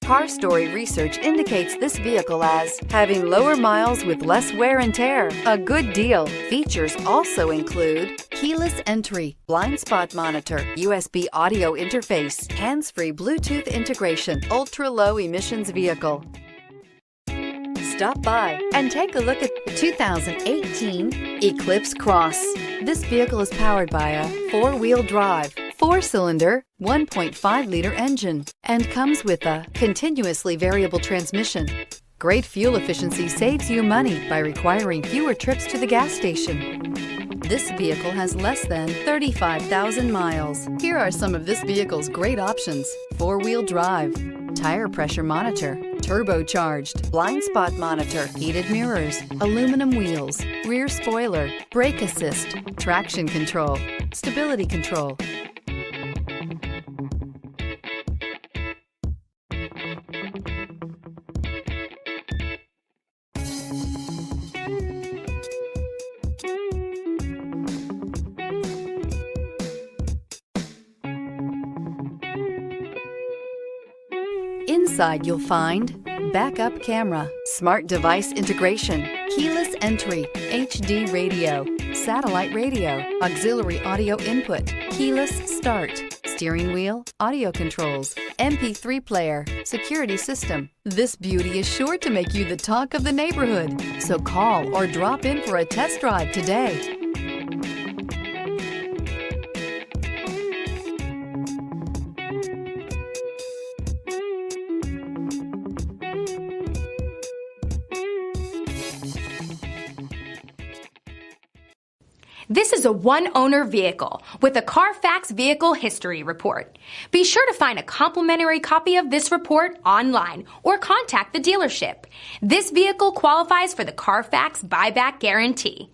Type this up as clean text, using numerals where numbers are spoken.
Car Story research indicates this vehicle as having lower miles with less wear and tear. A good deal. Features also include keyless entry, blind spot monitor, USB audio interface, hands-free Bluetooth integration, ultra-low emissions vehicle. Stop by and take a look at the 2018 Eclipse Cross. This vehicle is powered by a four-wheel drive, 4-cylinder, 1.5-liter engine, and comes with a continuously variable transmission. Great fuel efficiency saves you money by requiring fewer trips to the gas station. This vehicle has less than 35,000 miles. Here are some of this vehicle's great options: four-wheel drive, tire pressure monitor, turbocharged, blind spot monitor, heated mirrors, aluminum wheels, rear spoiler, brake assist, traction control, stability control. Inside you'll find backup camera, smart device integration, keyless entry, HD radio, satellite radio, auxiliary audio input, keyless start, steering wheel audio controls, MP3 player, security system. This beauty is sure to make you the talk of the neighborhood. So call or drop in for a test drive today. This is a one-owner vehicle with a Carfax Vehicle History Report. Be sure to find a complimentary copy of this report online or contact the dealership. This vehicle qualifies for the Carfax Buyback Guarantee.